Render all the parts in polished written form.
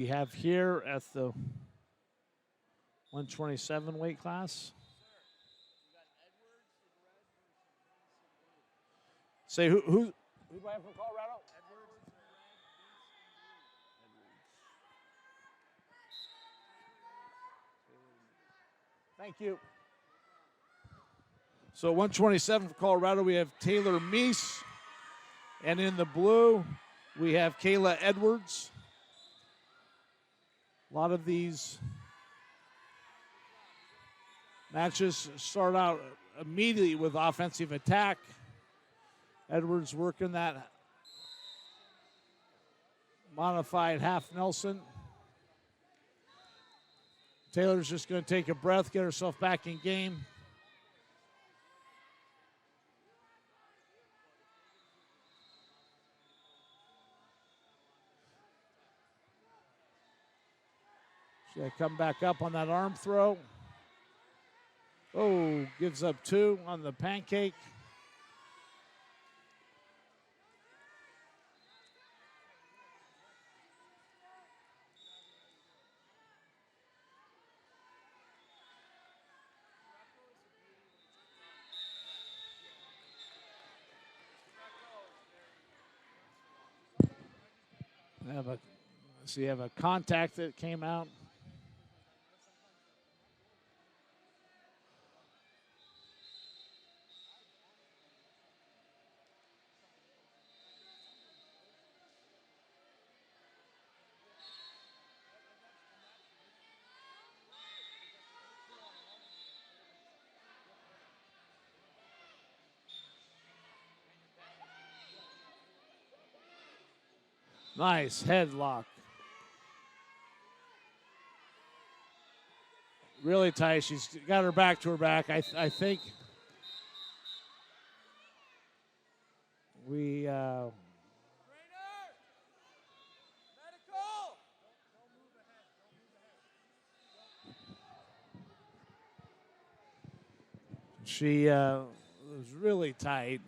We have here at the 127 weight class. Say who do I have from Colorado? Thank you. So 127 for Colorado, we have Taylor Miess. And in the blue, we have Kayla Edwards. A lot of these matches start out immediately with offensive attack. Edwards working that modified half Nelson. Taylor's just going to take a breath, get herself back in game. She's going to come back up on that arm throw. Oh, gives up 2 on the pancake. You have a contact that came out. Nice headlock. Really tight. She's got her back to her back. I think we she was really tight.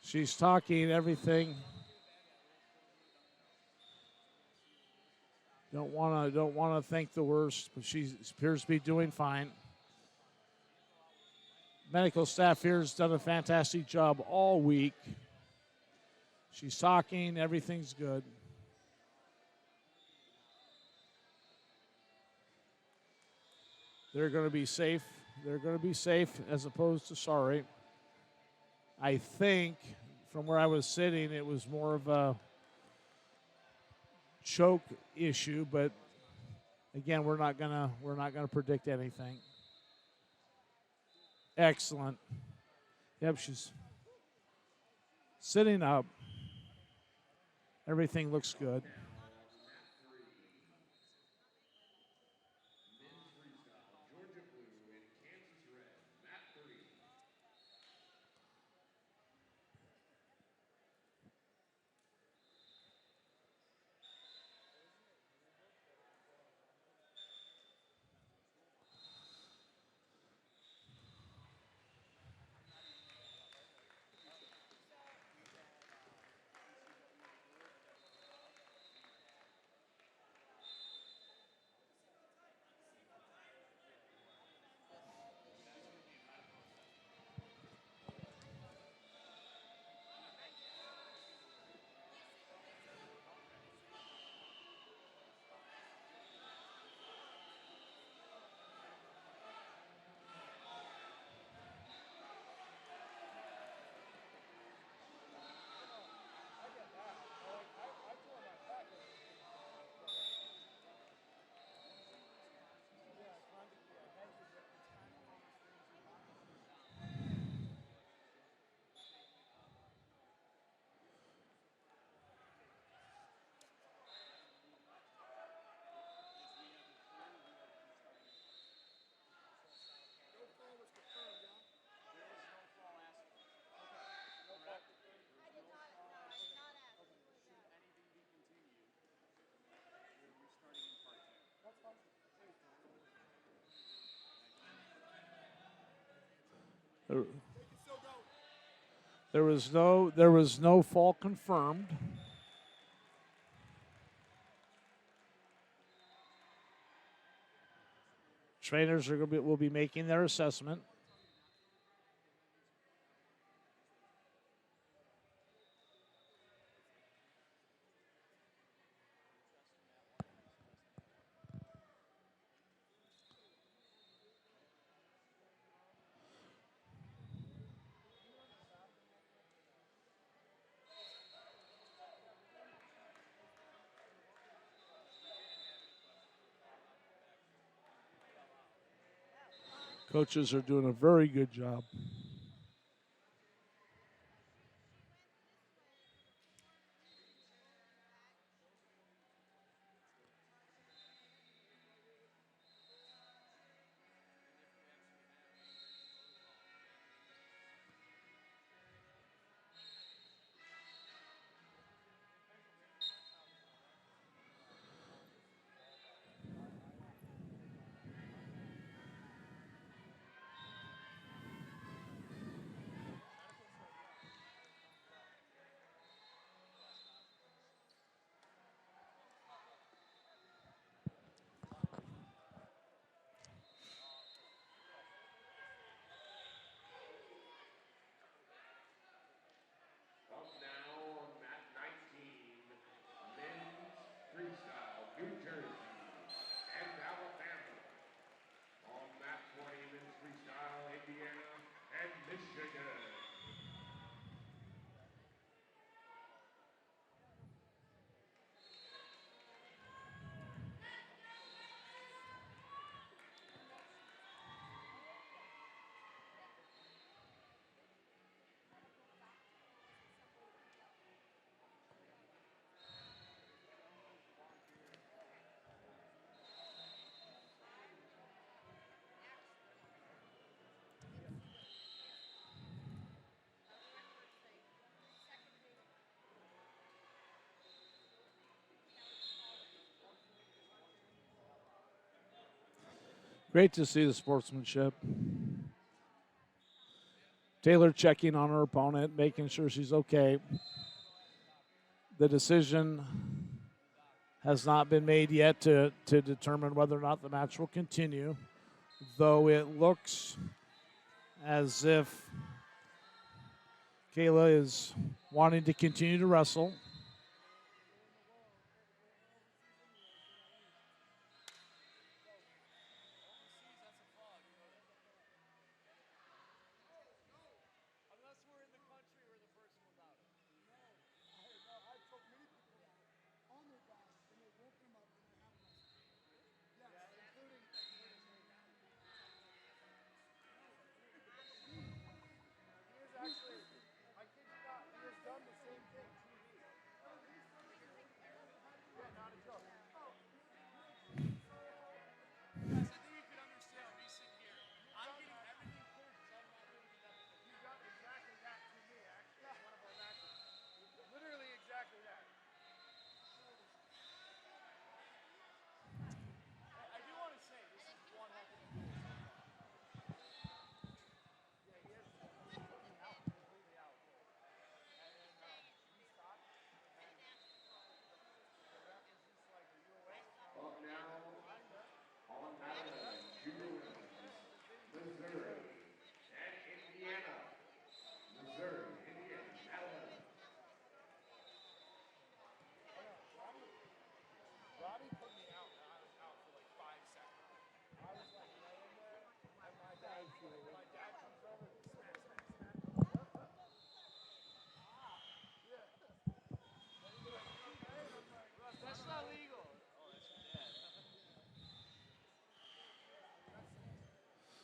She's talking everything. Don't want to think the worst, but she appears to be doing fine. Medical staff here has done a fantastic job all week. She's talking, everything's good. They're going to be safe. They're going to be safe as opposed to sorry. I think from where I was sitting, it was more of a choke issue, but again, we're not gonna predict anything. Excellent. Yep, she's sitting up. Everything looks good. There, there was no fall confirmed. Trainers will be making their assessment. Coaches are doing a very good job. Great to see the sportsmanship. Taylor checking on her opponent, making sure she's okay. The decision has not been made yet to determine whether or not the match will continue, though it looks as if Kayla is wanting to continue to wrestle.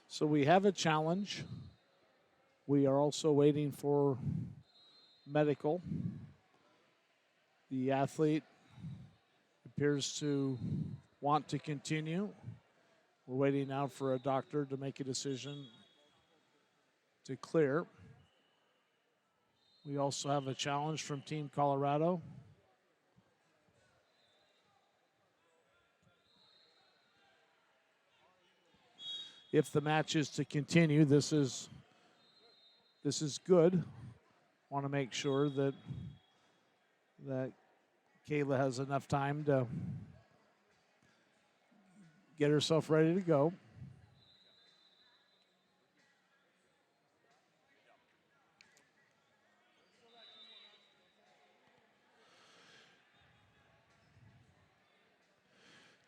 So we have a challenge. We are also waiting for medical. The athlete appears to want to continue. We're waiting now for a doctor to make a decision to clear. We also have a challenge from Team Colorado. If the match is to continue, this is this is good. Want to make sure that Kayla has enough time to get herself ready to go.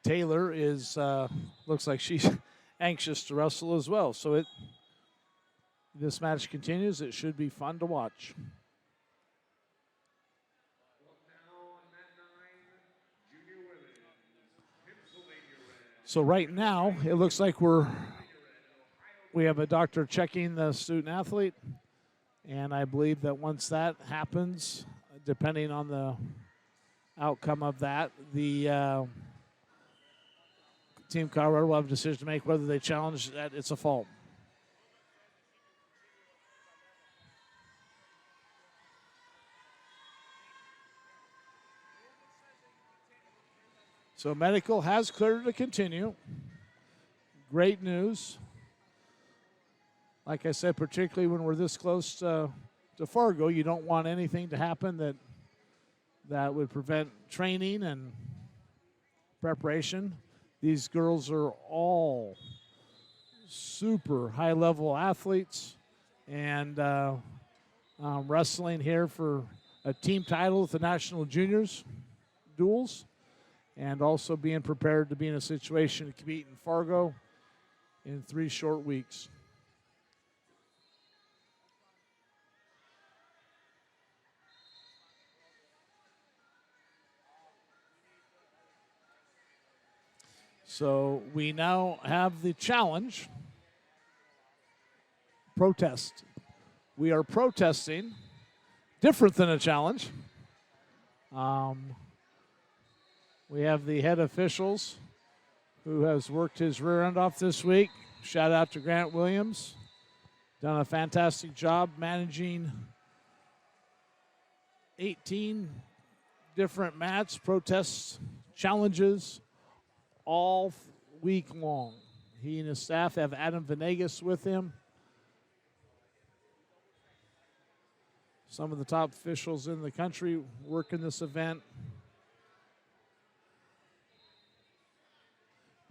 Taylor is looks like she's anxious to wrestle as well. So this match continues. It should be fun to watch. So right now, it looks like we have a doctor checking the student athlete, and I believe that once that happens, depending on the outcome of that, the Team Colorado will have a decision to make whether they challenge that it's a fault. So medical has cleared to continue. Great news. Like I said, particularly when we're this close to Fargo, you don't want anything to happen that would prevent training and preparation. These girls are all super high-level athletes, and wrestling here for a team title at the National Juniors duels, and also being prepared to be in a situation to compete in Fargo in 3 short weeks. So we now have the challenge. Protest. We are protesting, different than a challenge. We have the head officials who has worked his rear end off this week. Shout out to Grant Williams. Done a fantastic job managing 18 different mats, protests, challenges, all week long. He and his staff have Adam Venegas with him. Some of the top officials in the country work in this event,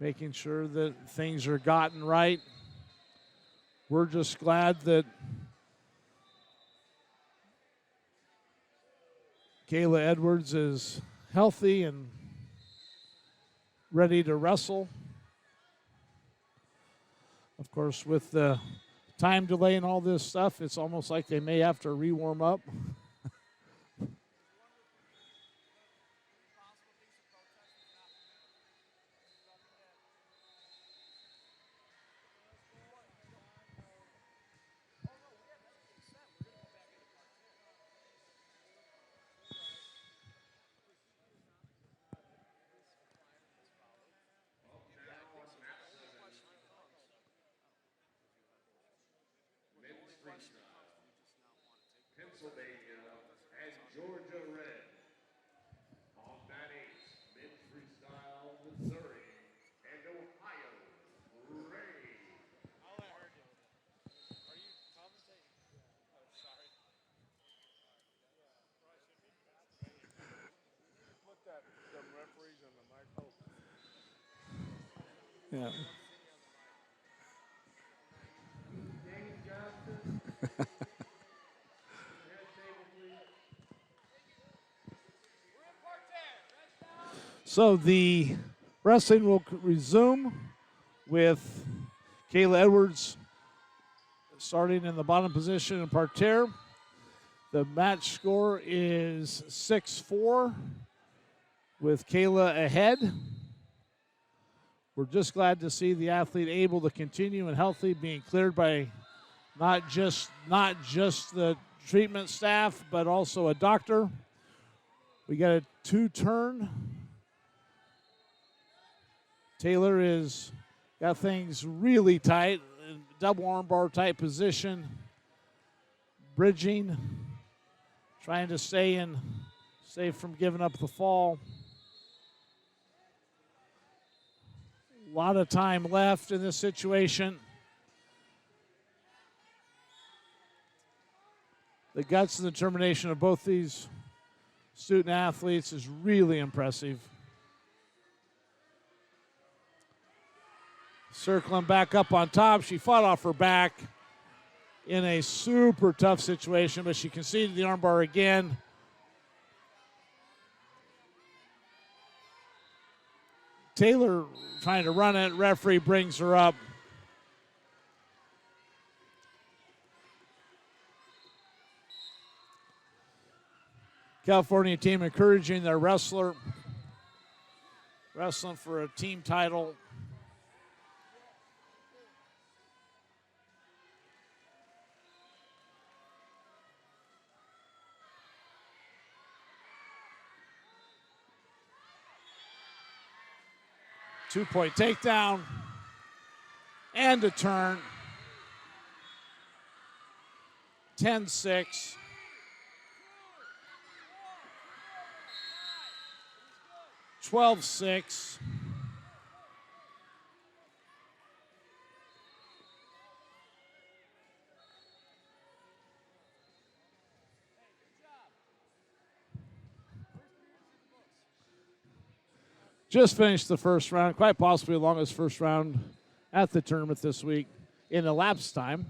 making sure that things are gotten right. We're just glad that Kayla Edwards is healthy and ready to wrestle. Of course, with the time delay and all this stuff, it's almost like they may have to re-warm up. Pennsylvania and Georgia red. On that eight, men's freestyle, Missouri and Ohio red. All I heard you. Are you commentating? Oh, sorry. Looked at the referees on the microphone. Yeah. James Johnson. So the wrestling will resume with Kayla Edwards starting in the bottom position in parterre. The match score is 6-4 with Kayla ahead. We're just glad to see the athlete able to continue and healthy, being cleared by not just the treatment staff, but also a doctor. We got a 2-turn. Taylor is got things really tight, double armbar type position, bridging, trying to stay from giving up the fall. A lot of time left in this situation. The guts and determination of both these student athletes is really impressive. Circling back up on top. She fought off her back in a super tough situation, but she conceded the armbar again. Taylor trying to run it. Referee brings her up. California team encouraging their wrestler. Wrestling for a team title. Two-point takedown and a turn. 10-6. $12-6. Just finished the first round, quite possibly the longest first round at the tournament this week in elapsed time.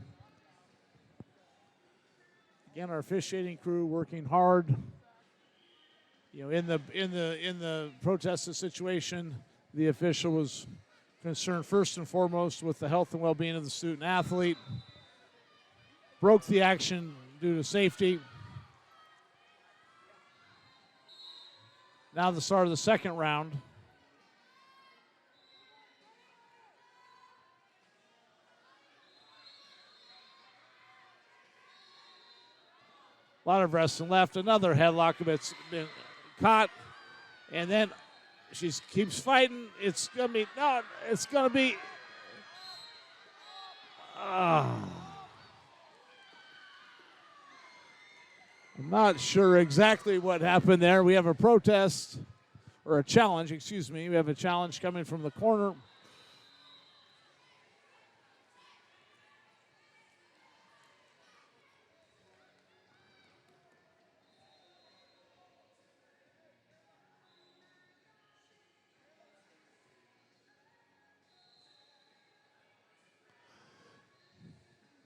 Again, our officiating crew working hard. You know, in the protested situation, the official was concerned first and foremost with the health and well-being of the student athlete. Broke the action due to safety. Now the start of the second round. A lot of wrestling left. Another headlock that's been caught. And then she keeps fighting. It's going to be, no, it's going to be. I'm not sure exactly what happened there. We have a protest, or a challenge, excuse me. We have a challenge coming from the corner.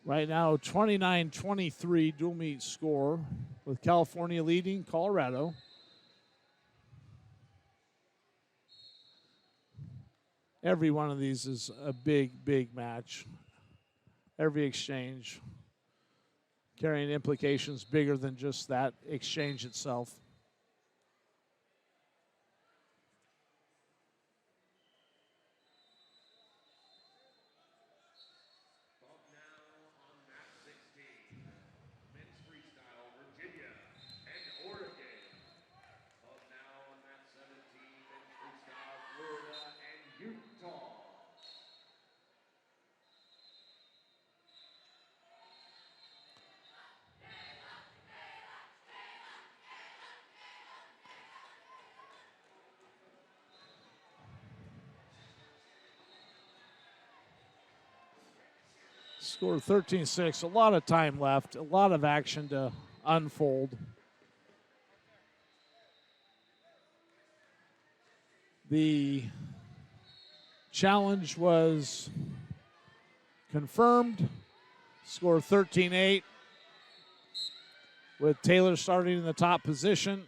Right now, 29-23 dual meet score with California leading Colorado. Every one of these is a big, big match. Every exchange carrying implications bigger than just that exchange itself. Score 13-6, a lot of time left, a lot of action to unfold. The challenge was confirmed. Score 13-8 with Taylor starting in the top position.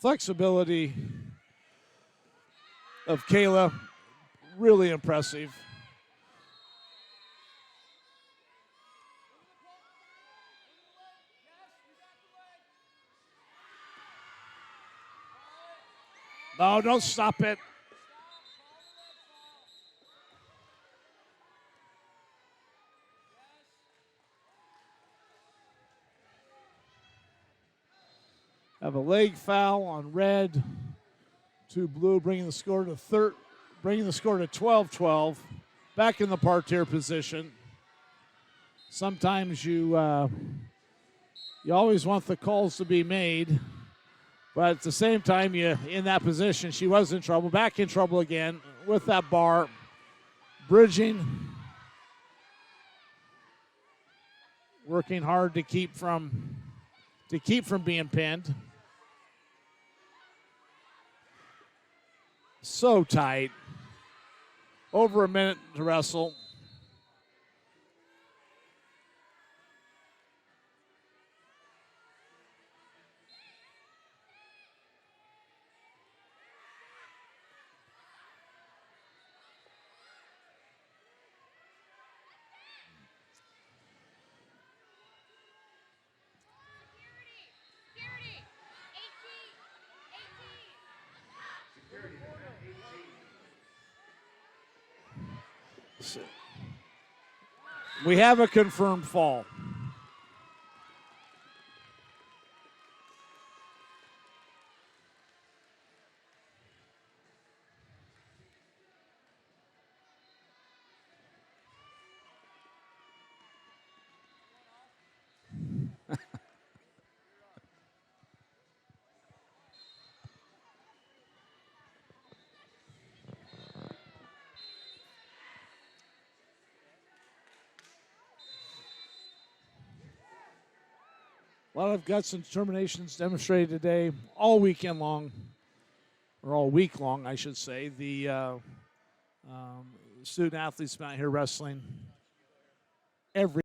Flexibility of Kayla, really impressive. No, don't stop it. Have a leg foul on red to blue, bringing the score to 12-12. Back in the parterre position. Sometimes you always want the calls to be made, But at the same time, you in that position, she was in trouble. Back in trouble again with that bar. Bridging. Working hard to keep from being pinned. So tight. Over a minute to wrestle. We have a confirmed fall. A lot of guts and determinations demonstrated today, all weekend long, or all week long, I should say. The student athletes out here wrestling every